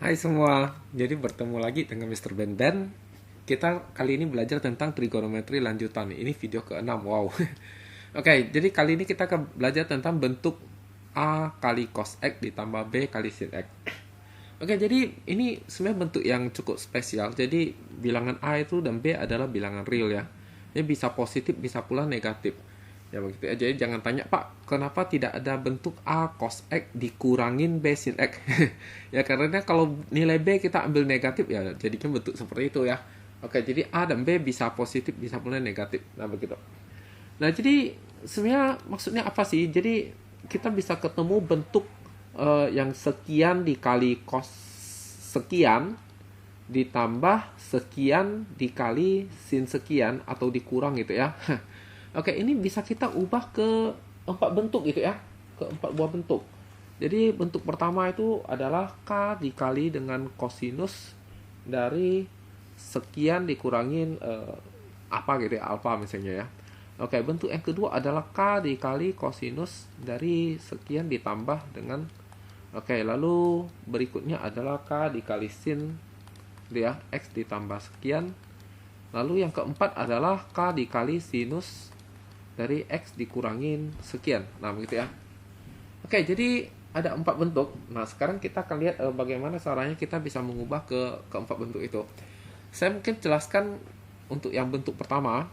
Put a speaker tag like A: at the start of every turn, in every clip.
A: Hai semua, jadi bertemu lagi dengan Mr. Ben Ben. Kita kali ini belajar tentang trigonometri lanjutan. Ini video ke-6, wow. Oke, jadi kali ini kita akan belajar tentang bentuk A kali cos X ditambah B kali sin X. Oke, jadi ini sebenarnya bentuk yang cukup spesial. Jadi bilangan A itu dan B adalah bilangan real ya. Ini bisa positif, bisa pula negatif. Ya begitu ya. Jadi jangan tanya, Pak, kenapa tidak ada bentuk A cos X dikurangin B sin X? Ya karena kalau nilai B kita ambil negatif ya jadikan bentuk seperti itu ya. Oke, jadi A dan B bisa positif, bisa pula negatif. Nah, begitu. Nah, jadi sebenarnya maksudnya apa sih? Jadi kita bisa ketemu bentuk yang sekian dikali cos sekian ditambah sekian dikali sin sekian atau dikurang gitu ya. Oke, ini bisa kita ubah ke 4 bentuk gitu ya. Ke 4 buah bentuk. Jadi bentuk pertama itu adalah K dikali dengan kosinus dari sekian dikurangin apa gitu ya, alfa misalnya ya. Oke, bentuk yang kedua adalah K dikali kosinus dari sekian ditambah dengan. Oke, lalu berikutnya adalah K dikali sin ya, X ditambah sekian. Lalu yang keempat adalah K dikali sinus dari X dikurangin sekian. Nah, begitu ya. Oke, jadi ada 4 bentuk. Nah, sekarang kita akan lihat bagaimana caranya kita bisa mengubah ke keempat bentuk itu. Saya mungkin jelaskan untuk yang bentuk pertama.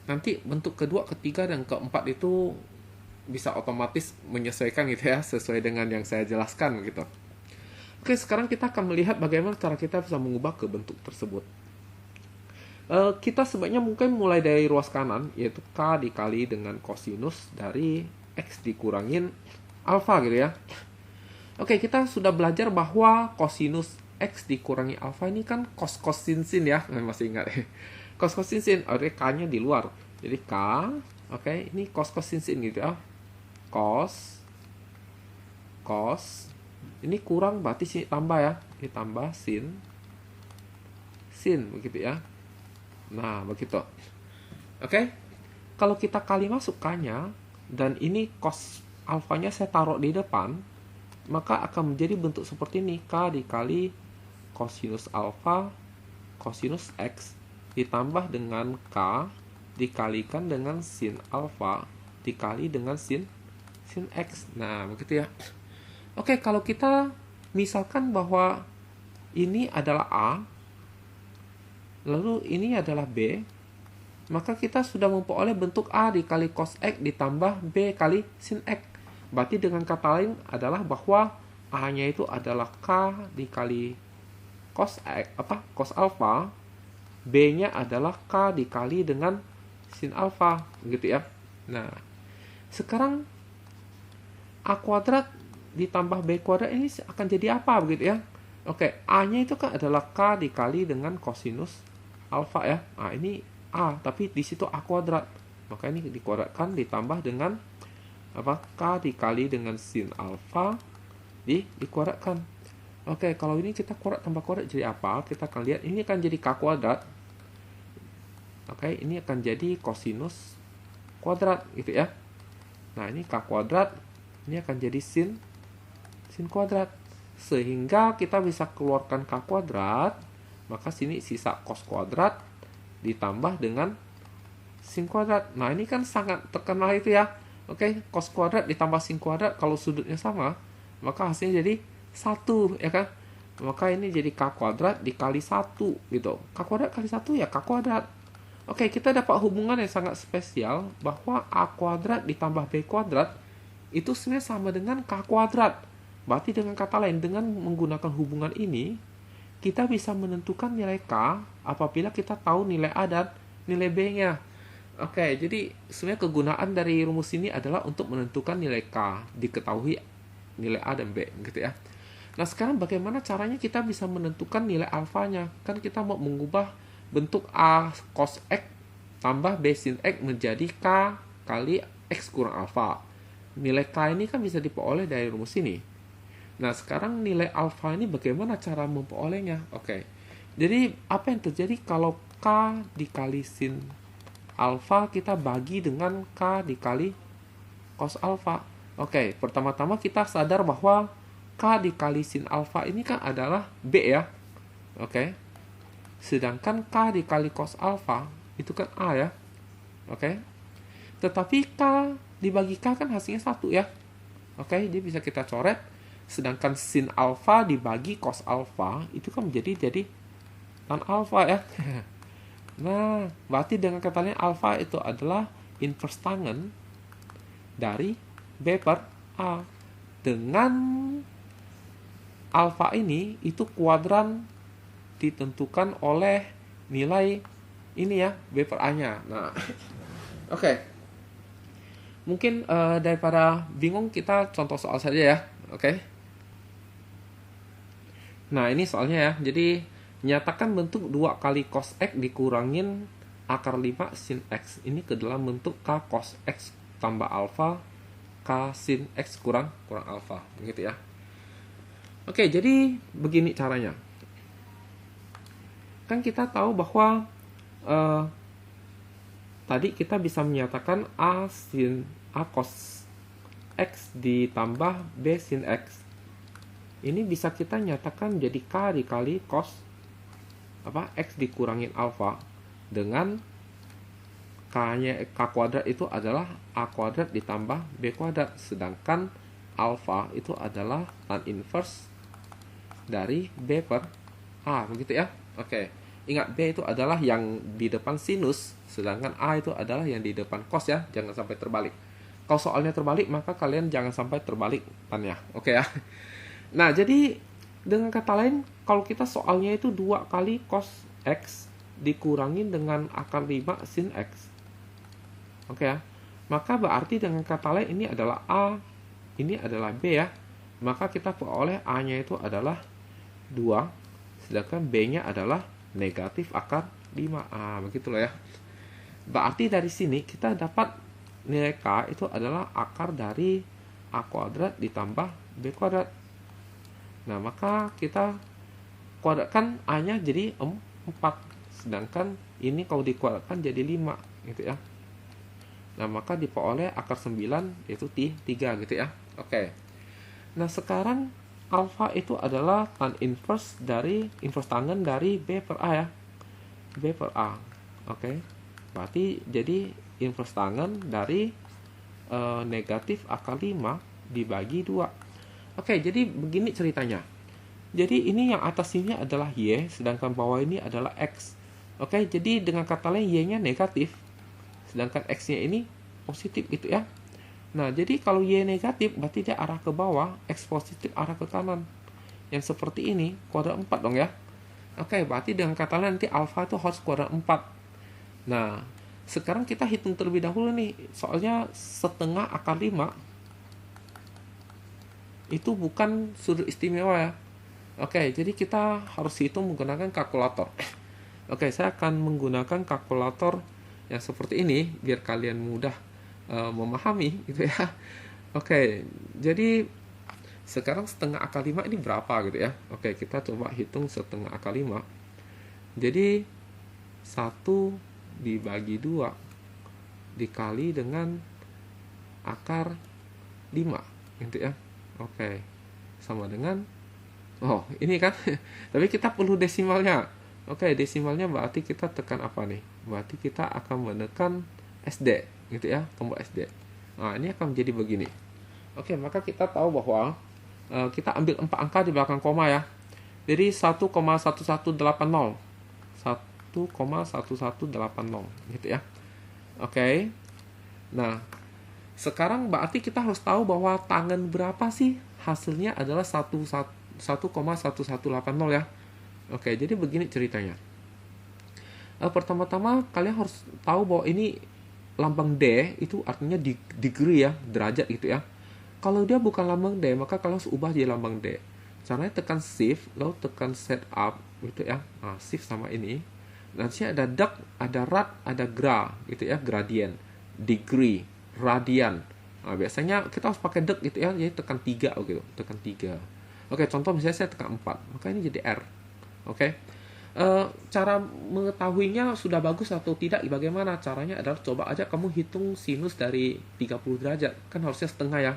A: Nanti bentuk kedua, ketiga, dan keempat itu bisa otomatis menyesuaikan gitu ya, sesuai dengan yang saya jelaskan gitu. Oke, sekarang kita akan melihat bagaimana cara kita bisa mengubah ke bentuk tersebut. Kita sebaiknya mungkin mulai dari ruas kanan, yaitu K dikali dengan kosinus dari X dikurangin alfa gitu ya. Oke, kita sudah belajar bahwa kosinus X dikurangi alfa ini kan cos sin sin ya. Masih ingat ya? Cos sin sin, artinya K-nya di luar. Jadi K, oke, ini cos sin sin gitu ya. Cos, ini kurang berarti sini tambah ya. Ini tambah sin, begitu ya. Nah, begitu. Oke. Kalau kita kali masuk K-nya, dan ini cos alfanya saya taruh di depan, maka akan menjadi bentuk seperti ini. K dikali kosinus alfa, kosinus X, ditambah dengan K, dikalikan dengan sin alfa, dikali dengan sin X. Nah, begitu ya. Oke, kalau kita misalkan bahwa ini adalah A, lalu ini adalah B, maka kita sudah memperoleh bentuk A dikali cos X ditambah B kali sin X. Berarti dengan kata lain adalah bahwa A-nya itu adalah K dikali cos X, cos alpha, B-nya adalah K dikali dengan sin alpha, gitu ya. Nah, sekarang A kuadrat ditambah B kuadrat ini akan jadi apa begitu ya? Oke, A-nya itu kan adalah K dikali dengan kosinus alfa ya. Nah, ini A, tapi di situ A kuadrat. Maka ini dikuadratkan ditambah dengan K dikali dengan sin alfa dikuadratkan. Oke, kalau ini kita kuadrat tambah kuadrat jadi apa? Kita akan lihat ini akan jadi K kuadrat. Oke, ini akan jadi kosinus kuadrat gitu ya. Nah, ini K kuadrat, ini akan jadi sin kuadrat. Sehingga kita bisa keluarkan K kuadrat, maka sini sisa cos kuadrat ditambah dengan sin kuadrat. Nah, ini kan sangat terkenal itu ya. Oke, cos kuadrat ditambah sin kuadrat, kalau sudutnya sama, maka hasilnya jadi 1 ya kan. Maka ini jadi K kuadrat dikali 1 gitu. K kuadrat kali 1 ya K kuadrat. Oke, kita dapat hubungan yang sangat spesial bahwa A kuadrat ditambah B kuadrat itu sebenarnya sama dengan K kuadrat. Berarti dengan kata lain, dengan menggunakan hubungan ini, kita bisa menentukan nilai K apabila kita tahu nilai A dan nilai B-nya. Oke, jadi sebenarnya kegunaan dari rumus ini adalah untuk menentukan nilai K, diketahui nilai A dan B, gitu ya. Nah, sekarang bagaimana caranya kita bisa menentukan nilai alfanya? Kan kita mau mengubah bentuk A cos X tambah B sin X menjadi K kali X kurang alfa. Nilai K ini kan bisa diperoleh dari rumus ini. Nah, sekarang nilai alfa ini bagaimana cara memperolehnya? Oke. Jadi, apa yang terjadi kalau K dikali sin alfa kita bagi dengan K dikali cos alfa? Oke, pertama-tama kita sadar bahwa K K dikali sin alfa ini kan adalah B ya. Oke. Sedangkan K dikali cos alfa itu kan A ya. Oke. Tetapi K dibagi K kan hasilnya 1 ya. Oke, jadi bisa kita coret. Sedangkan sin alfa dibagi cos alfa itu kan jadi tan alfa ya. Nah, berarti dengan kata lain alfa itu adalah inverse tangen dari B per A. Dengan alfa ini itu kuadran ditentukan oleh nilai ini ya, B per A-nya. Nah, oke. Mungkin daripada bingung kita contoh soal saja ya. Oke. Nah, ini soalnya ya. Jadi, nyatakan bentuk 2 kali cos X dikurangin akar 5 sin X. Ini ke dalam bentuk K cos X tambah alfa K sin X kurang alfa. Begitu ya. Oke, jadi begini caranya. Kan kita tahu bahwa tadi kita bisa menyatakan A cos X ditambah B sin X. Ini bisa kita nyatakan jadi K dikali cos X dikurangin alfa dengan K kuadrat itu adalah A kuadrat ditambah B kuadrat. Sedangkan alfa itu adalah tan inverse dari B per A. Begitu ya. Oke. Ingat B itu adalah yang di depan sinus. Sedangkan A itu adalah yang di depan cos ya. Jangan sampai terbalik. Kalau soalnya terbalik maka kalian jangan sampai terbalik tannya. Oke ya. Nah, jadi dengan kata lain, kalau kita soalnya itu 2 kali cos X dikurangin dengan akar 5 sin X. Oke ya. Maka berarti dengan kata lain ini adalah A, ini adalah B ya. Maka kita peroleh A-nya itu adalah 2, sedangkan B-nya adalah negatif akar 5A. Begitulah ya. Berarti dari sini kita dapat nilai K itu adalah akar dari A kuadrat ditambah B kuadrat. Nah, maka kita kuadratkan A-nya jadi 4. Sedangkan ini kalau dikuadratkan jadi 5 gitu ya. Nah, maka diperoleh akar 9 yaitu 3 gitu ya. Oke. Nah, sekarang alfa itu adalah tan inverse tangen dari B per A ya. B per A. Oke. Berarti jadi inverse tangen dari negatif akar 5 dibagi 2. Oke, jadi begini ceritanya. Jadi ini yang atas ini adalah Y, sedangkan bawah ini adalah X. Oke, jadi dengan kata lain Y-nya negatif, sedangkan X-nya ini positif gitu ya. Nah, jadi kalau Y negatif berarti dia arah ke bawah, X positif arah ke kanan. Yang seperti ini, kuadrat 4 dong ya. Oke, berarti dengan kata lain nanti alfa itu harus kuadrat 4. Nah, sekarang kita hitung terlebih dahulu nih. Soalnya setengah akar 5 itu bukan sudut istimewa ya. Oke, jadi kita harus hitung menggunakan kalkulator. Oke, saya akan menggunakan kalkulator yang seperti ini biar kalian mudah memahami gitu ya. Oke, jadi sekarang setengah akar 5 ini berapa gitu ya. Oke, kita coba hitung setengah akar 5. Jadi 1 dibagi 2 dikali dengan akar 5 gitu ya. Oke, sama dengan ini kan. Tapi kita perlu desimalnya. Oke, desimalnya berarti kita tekan apa nih? Berarti kita akan menekan SD gitu ya, tombol SD. Nah, ini akan menjadi begini. Oke, maka kita tahu bahwa kita ambil 4 angka di belakang koma ya. Jadi 1,1180. 1,1180 gitu ya. Oke. Nah, sekarang berarti kita harus tahu bahwa tangen berapa sih? Hasilnya adalah 1,1180 ya. Oke, jadi begini ceritanya. Pertama-tama kalian harus tahu bahwa ini lambang D itu artinya degree ya, derajat gitu ya. Kalau dia bukan lambang D, maka kalian harus ubah jadi lambang D. Caranya tekan shift, lalu tekan setup gitu ya. Nah, shift sama ini. Nanti ada dak, ada rad, ada gra gitu ya, gradient, degree, radian. Nah, biasanya kita harus pakai dek gitu ya, jadi tekan 3 gitu, tekan 3. Oke, contoh misalnya saya tekan 4, maka ini jadi R. Oke. Cara mengetahuinya sudah bagus atau tidak, bagaimana caranya adalah coba aja kamu hitung sinus dari 30 derajat, kan harusnya setengah ya.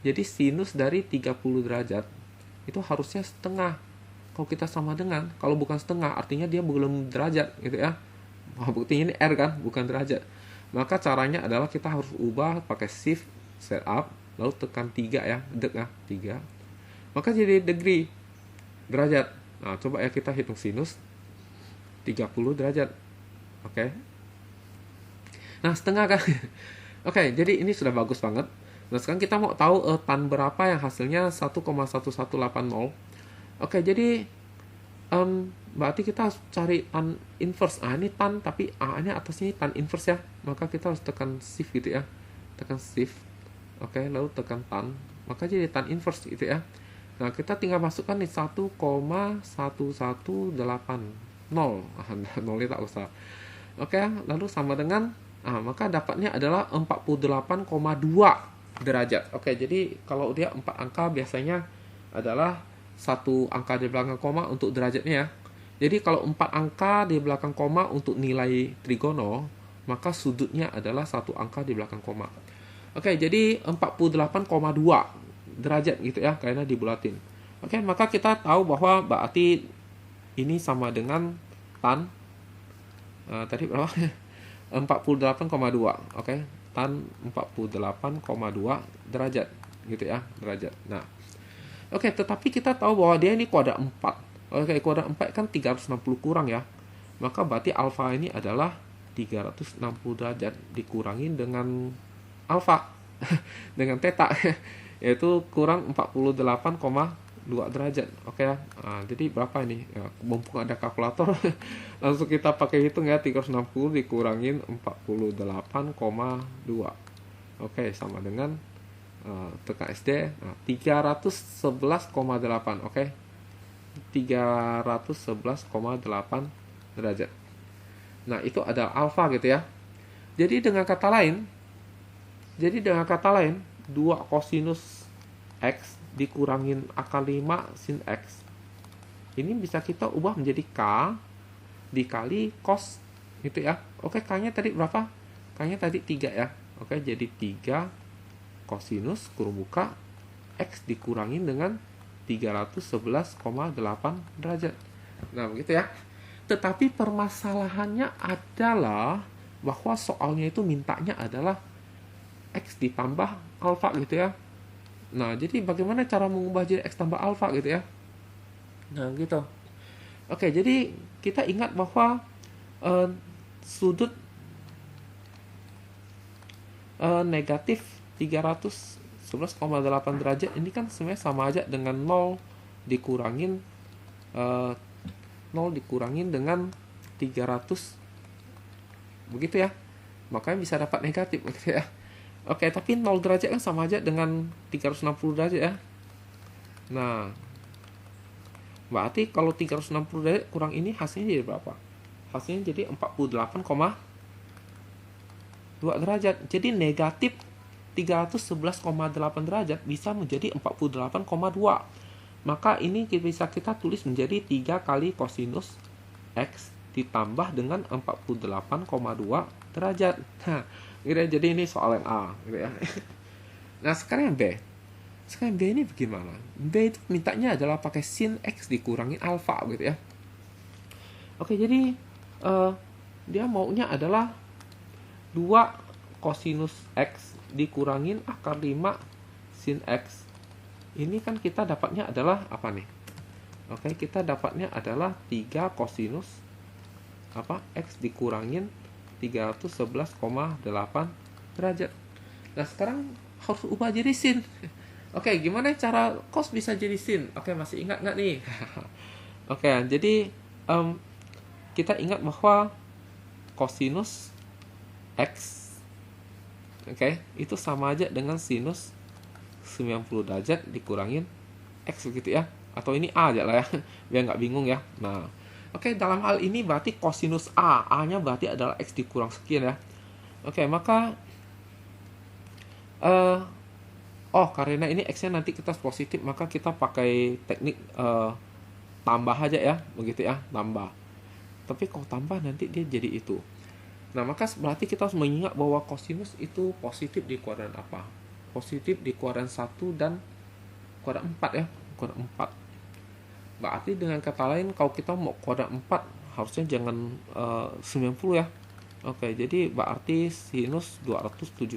A: Jadi sinus dari 30 derajat itu harusnya setengah. Kalau kita sama dengan, kalau bukan setengah artinya dia belum derajat gitu ya. Wah, buktinya ini R kan, bukan derajat. Maka caranya adalah kita harus ubah pakai shift setup, lalu tekan 3 ya, dek ya, 3. Maka jadi degree, derajat. Nah, coba ya kita hitung sinus 30 derajat. Oke. Nah, setengah kan. Oke, jadi ini sudah bagus banget. Nah, sekarang kita mau tahu tan berapa yang hasilnya 1,1180. Oke, jadi berarti kita harus cari tan inverse. Ini tan, tapi A-nya atasnya tan inverse ya. Maka kita harus tekan shift gitu ya. Tekan shift. Oke, lalu tekan tan. Maka jadi tan inverse gitu ya. Nah, kita tinggal masukkan nih 1,1180. 0 tak usah. Oke, lalu sama dengan maka dapatnya adalah 48,2 derajat. Oke, jadi kalau dia 4 angka biasanya adalah satu angka di belakang koma untuk derajatnya ya. Jadi kalau 4 angka di belakang koma untuk nilai trigono, maka sudutnya adalah satu angka di belakang koma. Oke, jadi 48,2 derajat gitu ya, karena dibulatin. Oke, maka kita tahu bahwa berarti ini sama dengan tan tadi berapa? 48,2. Oke, tan 48,2 derajat gitu ya, derajat. Nah, oke, tetapi kita tahu bahwa dia ini kuadrat 4. Oke, kuadrat 4 kan 360 kurang ya. Maka berarti alfa ini adalah 360 derajat dikurangin dengan alfa dengan theta yaitu kurang 48,2 derajat. Oke ya. Jadi berapa ini? Ya, mumpung ada kalkulator langsung kita pakai hitung ya, 360 dikurangin 48,2. Oke, sama dengan tekan SD 311,8. Oke. 311,8 derajat. Nah, itu ada alfa gitu ya. Jadi dengan kata lain 2 kosinus X dikurangin akar 5 sin X. Ini bisa kita ubah menjadi K dikali cos gitu ya. Oke, K-nya tadi berapa? K-nya tadi 3 ya. Oke, jadi 3 kosinus kurung buka X dikurangin dengan 311,8 derajat. Nah, begitu ya. Tetapi permasalahannya adalah bahwa soalnya itu mintanya adalah X ditambah alfa gitu ya. Nah, jadi bagaimana cara mengubah jadi X tambah alfa gitu ya. Nah, gitu. Oke, jadi kita ingat bahwa sudut negatif 311,8 derajat ini kan sebenarnya sama aja dengan 0 dikurangin dengan 300 begitu ya. Makanya bisa dapat negatif begitu ya. Oke, tapi 0 derajat kan sama aja dengan 360 derajat ya. Nah, berarti kalau 360 derajat kurang ini hasilnya jadi berapa? Hasilnya jadi 48,2 derajat. Jadi negatif 311,8 derajat bisa menjadi 48,2. Maka ini bisa kita tulis menjadi 3 kali kosinus X ditambah dengan 48,2 derajat. Nah, gitu ya. Jadi ini soal yang A gitu ya. Nah, sekarang yang B. Sekarang B ini bagaimana? B itu mintanya adalah pakai sin X dikurangin alfa gitu ya. Oke, jadi dia maunya adalah 2 kosinus X dikurangin akar 5 sin X. Ini kan kita dapatnya adalah apa nih? Oke, kita dapatnya adalah 3 kosinus X dikurangin 311,8 derajat. Nah, sekarang harus ubah jadi sin. Oke, gimana cara cos bisa jadi sin? Oke, masih ingat nggak nih? Oke, jadi kita ingat bahwa kosinus X itu sama aja dengan sinus 90 derajat dikurangin X gitu ya. Atau ini A aja lah ya, biar nggak bingung ya. Nah, dalam hal ini berarti kosinus A-nya berarti adalah X dikurang sekian ya. Maka karena ini X-nya nanti kita positif, maka kita pakai teknik tambah aja ya, begitu ya, tambah. Tapi kalau tambah nanti dia jadi itu. Nah, maka berarti kita harus mengingat bahwa kosinus itu positif di kuadran apa? Positif di kuadran 1 dan kuadran 4 ya. kuadrat 4. Berarti dengan kata lain kalau kita mau kuadrat 4 harusnya jangan 90 ya. Oke, jadi berarti sinus 270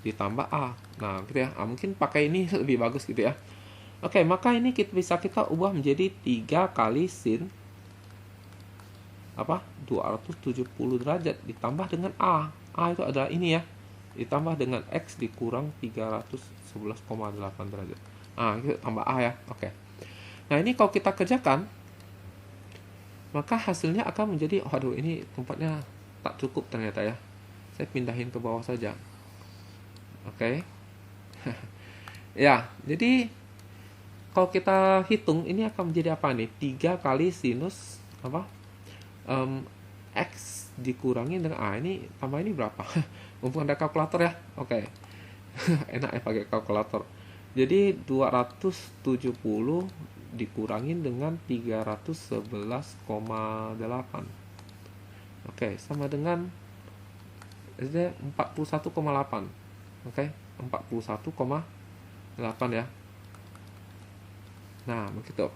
A: ditambah A. Nah, gitu ya. Mungkin pakai ini lebih bagus gitu ya. Oke, maka ini bisa kita ubah menjadi 3 kali sin 270 derajat ditambah dengan A. A itu adalah ini ya. Ditambah dengan X dikurang 311,8 derajat. Nah, kita tambah A ya. Oke. Nah, ini kalau kita kerjakan, maka hasilnya akan menjadi, waduh, ini tempatnya tak cukup ternyata ya. Saya pindahin ke bawah saja. Oke. Ya, jadi kalau kita hitung ini akan menjadi apa nih? 3 kali sinus X dikurangi dengan A. Ini tambah ini berapa? Mumpung ada kalkulator ya. Oke. Enak ya pakai kalkulator. Jadi 270 dikurangin dengan 311,8. Oke, sama dengan 41,8. Oke, 41,8 ya. Nah, begitu.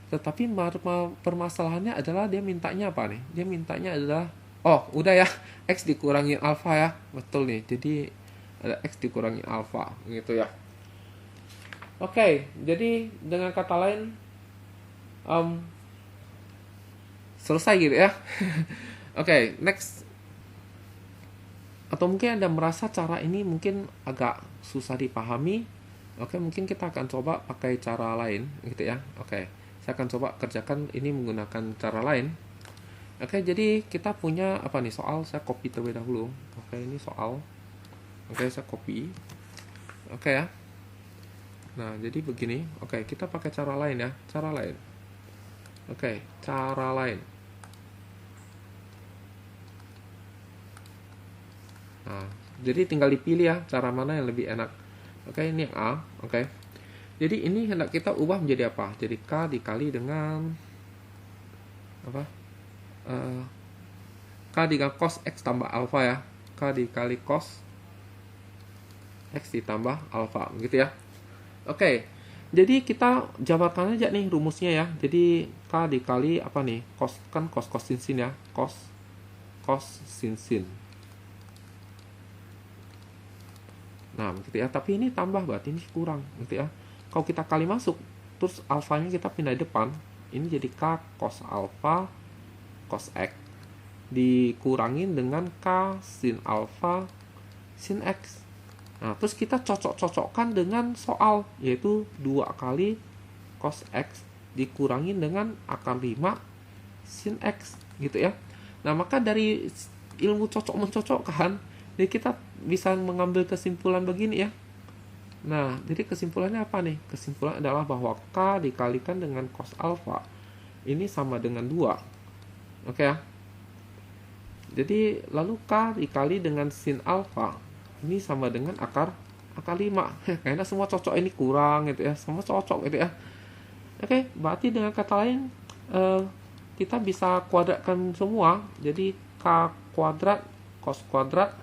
A: Tetapi permasalahannya adalah dia mintanya apa nih? Dia mintanya adalah, udah ya, X dikurangi alfa ya. Betul nih. Jadi ada X dikurangi alfa gitu ya. Oke, jadi dengan kata lain selesai gitu ya. Oke, next. Atau mungkin Anda merasa cara ini mungkin agak susah dipahami. Oke, mungkin kita akan coba pakai cara lain gitu ya. Oke, saya akan coba kerjakan ini menggunakan cara lain. Oke, jadi kita punya apa nih soal, saya copy terlebih dahulu. Oke, ini soal. Oke, saya copy. Oke ya. Nah, jadi begini. Oke, kita pakai cara lain ya. Cara lain. Oke, cara lain. Nah, jadi tinggal dipilih ya cara mana yang lebih enak. Oke, ini yang A. Oke. Jadi ini hendak kita ubah menjadi apa? Jadi K dikali dengan apa? K dikali cos X tambah alfa ya. K dikali cos X ditambah alfa gitu ya. Oke. Jadi kita jabarkan aja nih rumusnya ya. Jadi K dikali apa nih? Cos kan cos sin sin ya. Cos sin sin. Nah, gitu ya. Tapi ini tambah berarti ini kurang, gitu ya. Kalau kita kali masuk, terus alfanya kita pindah depan, ini jadi K cos alfa cos X dikurangin dengan K sin alfa sin X. Nah, terus kita cocok-cocokkan dengan soal, yaitu 2 kali cos X dikurangin dengan akar 5 sin X, gitu ya. Nah, maka dari ilmu cocok-mencocokkan, jadi kita bisa mengambil kesimpulan begini ya. Nah, jadi kesimpulannya apa nih? Kesimpulan adalah bahwa K dikalikan dengan cos alfa ini sama dengan 2. Oke ya. Jadi lalu K dikali dengan sin alfa ini sama dengan akar 5. Kayaknya semua cocok, ini kurang gitu ya. Semua cocok gitu ya. Oke, berarti dengan kata lain kita bisa kuadratkan semua. Jadi K kuadrat cos kuadrat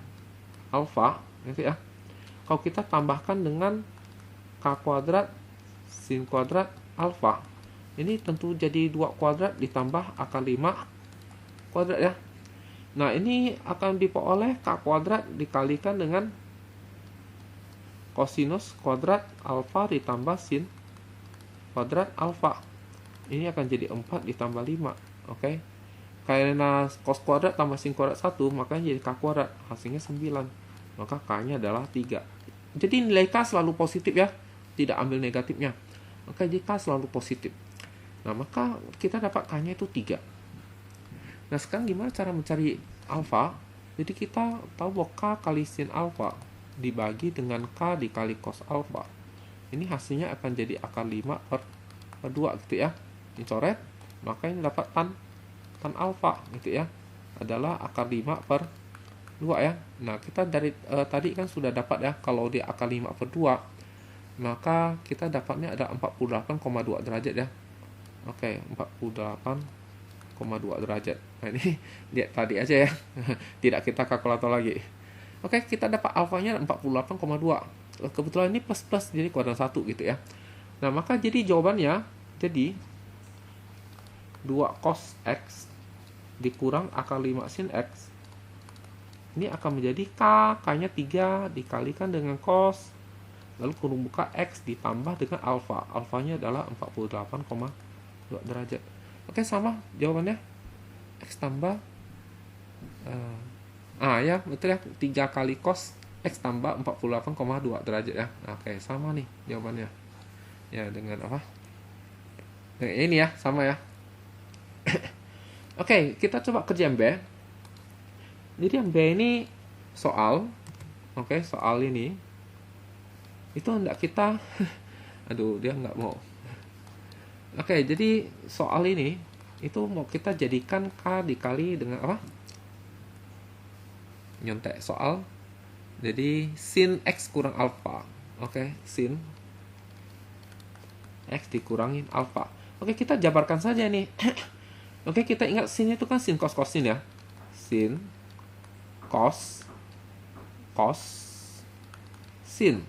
A: alfa gitu ya. Kalau kita tambahkan dengan K kuadrat sin kuadrat alfa, ini tentu jadi 2 kuadrat ditambah akar 5 kuadrat ya. Nah, ini akan diperoleh K kuadrat dikalikan dengan kosinus kuadrat alfa ditambah sin kuadrat alfa. Ini akan jadi 4 ditambah 5. Oke. Karena cos kuadrat tambah sin kuadrat 1, makanya jadi K kuadrat. Hasilnya 9. Maka K-nya adalah 3. Jadi nilai K selalu positif ya. Tidak ambil negatifnya. Maka jadi K selalu positif. Nah, maka kita dapat K-nya itu 3. Nah, sekarang gimana cara mencari alfa? Jadi kita tahu bahwa K kali sin alfa dibagi dengan K dikali cos alfa. Ini hasilnya akan jadi akar 5 per 2 gitu ya. Dicoret, maka ini dapat tan alfa gitu ya. Adalah akar 5 per 2 ya. Nah, kita dari tadi kan sudah dapat ya, kalau di akar 5 per 2, maka kita dapatnya ada 48,2 derajat ya. Oke, 48,2 derajat. Nah, ini lihat tadi aja ya. Tidak kita kalkulator lagi. Oke, kita dapat alfanya 48,2. Kebetulan ini plus, jadi kuadran 1 gitu ya. Nah, maka jadi jawabannya, jadi 2 cos X dikurang akar 5 sin X. Ini akan menjadi K, K-nya 3 dikalikan dengan cos, lalu kurung buka X ditambah dengan alfa. Alfanya adalah 48,2 derajat. Oke, sama jawabannya. X tambah, ya betul ya, 3 kali cos X tambah 48,2 derajat ya. Oke, sama nih jawabannya. Ya, dengan apa? Nah, ini ya, sama ya. Oke, kita coba kerja yang B. Jadi yang B ini soal, soal ini itu hendak kita, aduh dia nggak mau. Oke, jadi soal ini itu mau kita jadikan K dikali dengan apa? Nyontek soal. Jadi sin X kurang alfa. Oke, sin X dikurangin alfa. Oke, kita jabarkan saja nih. Oke, kita ingat sin itu kan sin cos sin ya. Sin cos sin.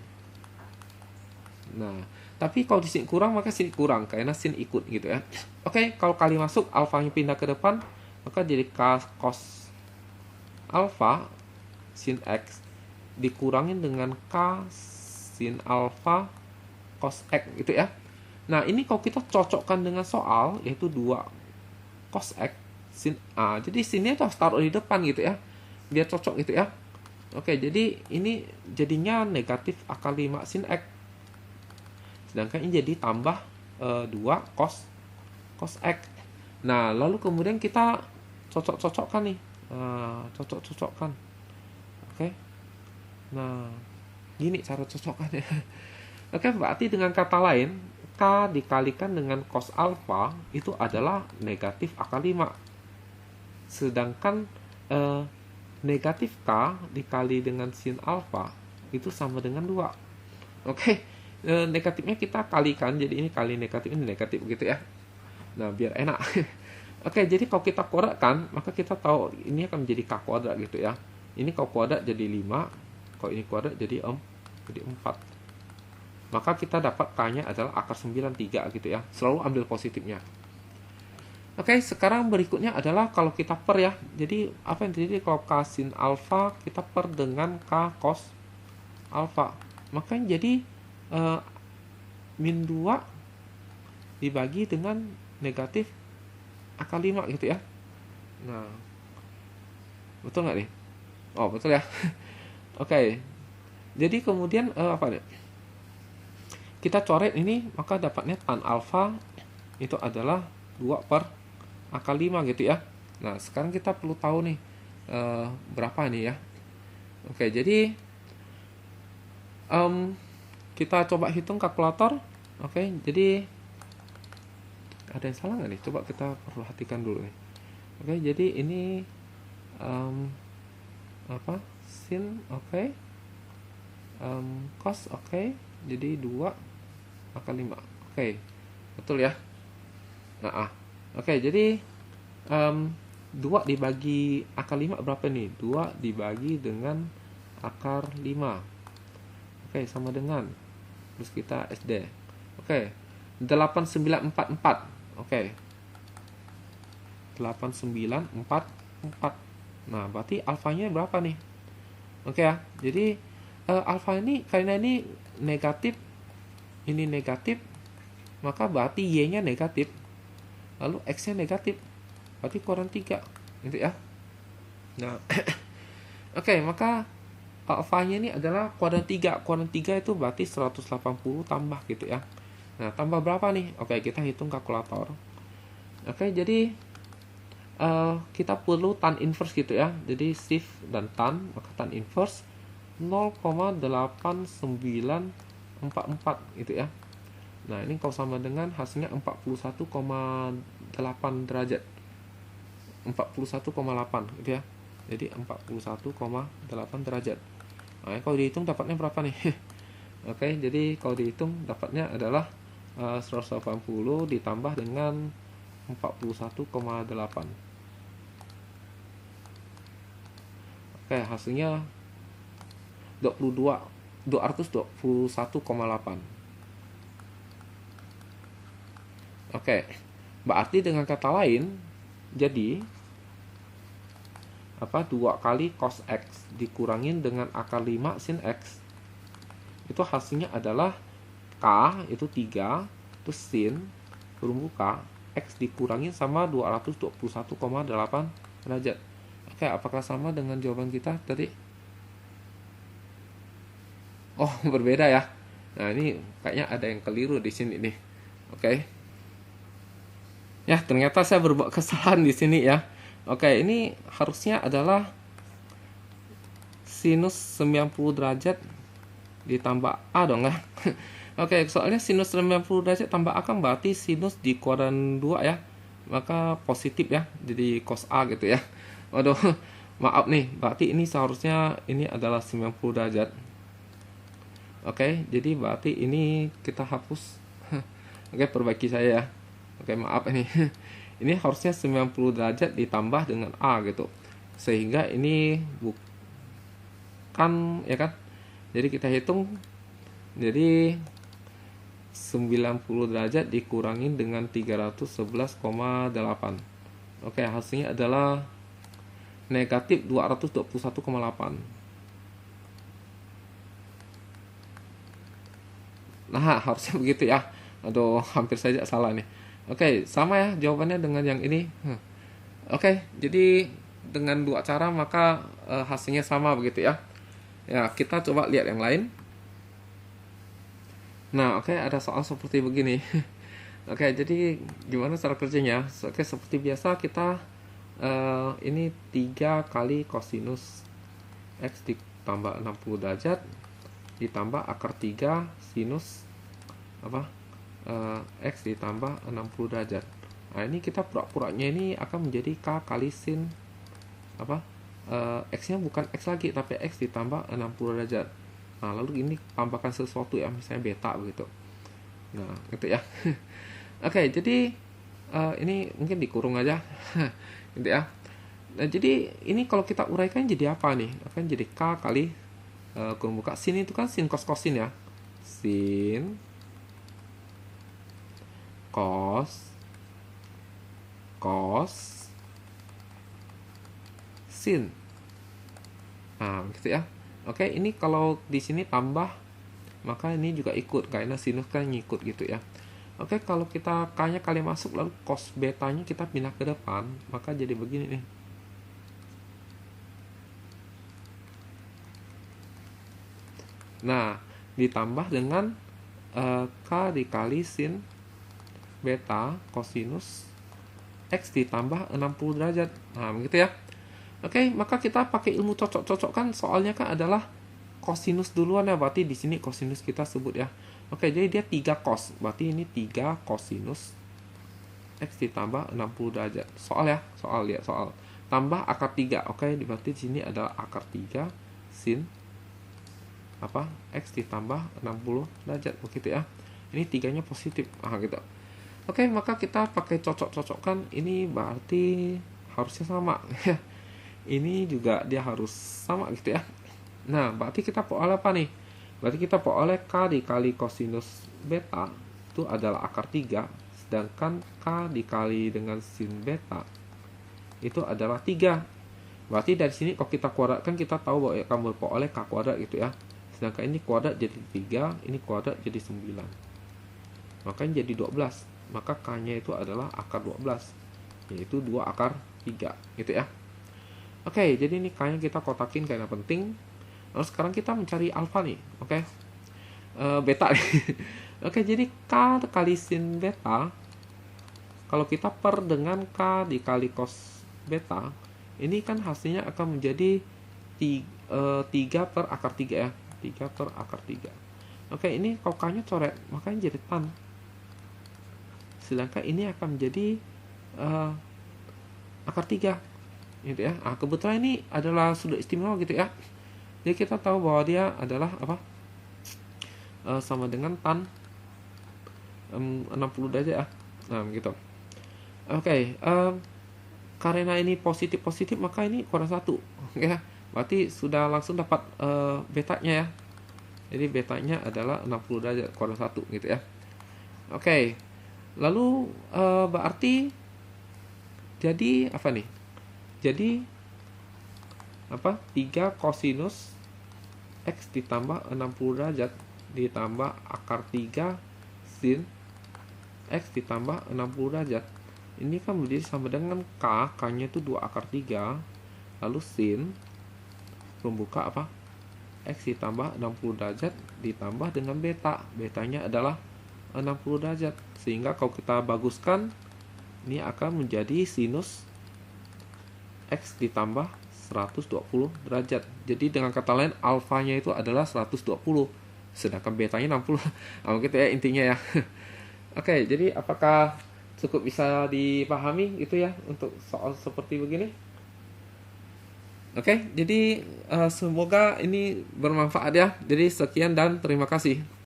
A: Nah, tapi kalau di sin kurang maka sin kurang karena sin ikut gitu ya. Oke, kalau kali masuk alfanya pindah ke depan maka jadi K cos alfa sin X dikurangin dengan K sin alfa cos X gitu ya. Nah, ini kalau kita cocokkan dengan soal yaitu 2 cos X sin A. Jadi sinnya itu harus taruh di depan gitu ya. Biar cocok gitu ya. Oke, jadi ini jadinya negatif akar 5 sin X. Sedangkan ini jadi tambah 2 cos X. Nah, lalu kemudian kita cocok-cocokkan nih. Cocok-cocokkan. Oke. Nah, gini cara cocokkannya. Oke, berarti dengan kata lain, K dikalikan dengan cos alfa itu adalah negatif akar 5. Sedangkan negatif K dikali dengan sin alfa itu sama dengan 2. Oke, negatifnya kita kalikan, jadi ini kali negatif, ini negatif gitu ya. Nah, biar enak. Oke, jadi kalau kita kuadratkan, maka kita tahu ini akan menjadi K kuadrat gitu ya. Ini kalau kuadrat jadi 5, kalau ini kuadrat jadi 4. Maka kita dapat K-nya adalah akar 93 gitu ya. Selalu ambil positifnya. Oke, sekarang berikutnya adalah kalau kita per ya. Jadi apa yang terjadi kalau K sin alfa kita per dengan K cos alfa. Maka jadi min 2 dibagi dengan negatif akar 5 gitu ya. Nah, betul nggak nih? Oh, betul ya. Oke. Jadi kemudian apa nih? Kita coret ini, maka dapatnya tan alfa itu adalah 2 per akar 5 gitu ya. Nah, sekarang kita perlu tahu nih berapa nih ya. Oke, jadi kita coba hitung kalkulator. Oke, jadi ada yang salah nggak nih? Coba kita perhatikan dulu nih. Oke, jadi ini sin cos jadi 2 akar 5. Oke, betul ya. Nah, oke, jadi 2 dibagi akar 5 berapa nih? 2 dibagi dengan akar 5. Oke, sama dengan, terus kita SD. Oke, 8944. Oke, 8944. Nah, berarti alfanya berapa nih? Oke ya, jadi alfa ini karena ini negatif, ini negatif, maka berarti y-nya negatif, lalu x-nya negatif, berarti kurang 3 gitu ya. Nah, oke, maka alfanya ini adalah kuadran 3. Kuadran 3 itu berarti 180 tambah gitu ya. Nah, tambah berapa nih? Oke, kita hitung kalkulator. Oke, jadi kita perlu tan inverse gitu ya. Jadi shift dan tan, maka tan inverse 0,8944 gitu ya. Nah, ini kalau sama dengan hasilnya 41,8 derajat. 41,8 gitu ya. Jadi 41,8 derajat. Nah, kalau dihitung dapatnya berapa nih? Oke, jadi kalau dihitung dapatnya adalah 180 ditambah dengan 41,8. Oke, hasilnya 221,8. Oke, berarti dengan kata lain, jadi 2 kali cos X dikurangin dengan akar 5 sin X, itu hasilnya adalah K itu 3, terus sin terumbu K, X dikurangin sama 221,8 derajat. Oke, apakah sama dengan jawaban kita tadi? Oh, berbeda ya. Nah, ini kayaknya ada yang keliru di sini nih. Oke. Ya, ternyata saya berbuat kesalahan di sini ya. Oke, ini harusnya adalah sinus 90 derajat ditambah A dong ya. Oke, soalnya sinus 90 derajat tambah A kan berarti sinus di kuadran 2 ya. Maka positif ya, jadi cos A gitu ya. Waduh, maaf nih, berarti ini seharusnya ini adalah 90 derajat. Oke, jadi berarti ini kita hapus. Oke, perbaiki saya ya. Oke, maaf ini. Ini harusnya 90 derajat ditambah dengan A gitu. Sehingga ini bukan ya kan. Jadi kita hitung, jadi 90 derajat dikurangin dengan 311,8. Oke, hasilnya adalah negatif 221,8. Nah, harusnya begitu ya. Aduh, hampir saja salah nih. Oke, sama ya jawabannya dengan yang ini. Oke, jadi dengan 2 cara maka hasilnya sama begitu ya. Ya, kita coba lihat yang lain. Nah, oke, ada soal seperti begini. Oke, jadi gimana cara kerjanya? Oke, seperti biasa kita ini 3 kali kosinus X ditambah 60 derajat ditambah akar 3 sinus X ditambah 60 derajat. Nah, ini kita pura-puranya ini akan menjadi K kali sin X nya bukan X lagi tapi X ditambah 60 derajat. Nah, lalu ini tambahkan sesuatu ya, misalnya beta begitu. Nah, gitu ya. Oke, jadi ini mungkin dikurung aja. Gitu ya. Nah, jadi ini kalau kita uraikan jadi apa nih? Akan jadi K kali kurung buka sin itu kan sin cos sin ya. Sin cos sin. Nah, gitu ya. Oke, ini kalau di sini tambah maka ini juga ikut karena sinus kan ngikut gitu ya. Oke, kalau kita K-nya kali masuk lalu cos betanya kita pindah ke depan, maka jadi begini nih. Nah, ditambah dengan K dikali sin beta kosinus X ditambah 60 derajat. Nah, begitu ya. Oke, maka kita pakai ilmu cocok-cocok kan soalnya kan adalah kosinus duluan ya, berarti di sini kosinus kita sebut ya. Oke, jadi dia 3 cos. Berarti ini 3 kosinus X ditambah 60 derajat. Soal ya, lihat soal. Tambah akar 3. Oke, berarti di sini adalah akar 3 sin X ditambah 60 derajat begitu ya. Ini 3-nya positif. Gitu. Oke, maka kita pakai cocok-cocokkan, ini berarti harusnya sama. Ini juga dia harus sama gitu ya. Nah, berarti kita peroleh apa nih? Berarti kita peroleh K dikali kosinus beta itu adalah akar 3, sedangkan K dikali dengan sin beta itu adalah 3. Berarti dari sini kalau kita kuadratkan kita tahu bahwa kamu peroleh K kuadrat gitu ya. Sedangkan ini kuadrat jadi 3, ini kuadrat jadi 9. Makanya jadi 12. Maka K-nya itu adalah akar 12, yaitu 2 akar 3 gitu ya. Oke, jadi ini K-nya kita kotakin karena penting. Lalu sekarang kita mencari alfa nih. Oke, beta nih. Oke, jadi K kali sin beta, kalau kita per dengan K dikali cos beta, ini kan hasilnya akan menjadi 3 per akar 3 ya. 3 per akar 3. Oke, ini kalau K-nya coret, makanya jadi tan. Sedangkan ini akan menjadi akar 3 gitu ya. Kebetulan ini adalah sudut istimewa gitu ya. Jadi kita tahu bahwa dia adalah sama dengan tan 60 derajat ya. Nah, gitu. Oke, karena ini positif maka ini kuadran 1 ya. Berarti sudah langsung dapat betanya ya. Jadi betanya adalah 60 derajat kuadran 1 gitu ya. Oke. Lalu berarti jadi apa nih? Jadi apa? 3 kosinus X ditambah 60 derajat ditambah akar 3 sin X ditambah 60 derajat. Ini kan menjadi sama dengan K-nya itu 2 akar 3. Lalu sin pembuka apa? X ditambah 60 derajat ditambah dengan beta. Betanya adalah 60 derajat. Sehingga kalau kita baguskan, ini akan menjadi sinus X ditambah 120 derajat. Jadi dengan kata lain, alfanya itu adalah 120. Sedangkan betanya 60. Nah, gitu ya intinya ya. Oke, jadi apakah cukup bisa dipahami itu ya untuk soal seperti begini? Oke, jadi semoga ini bermanfaat ya. Jadi sekian dan terima kasih.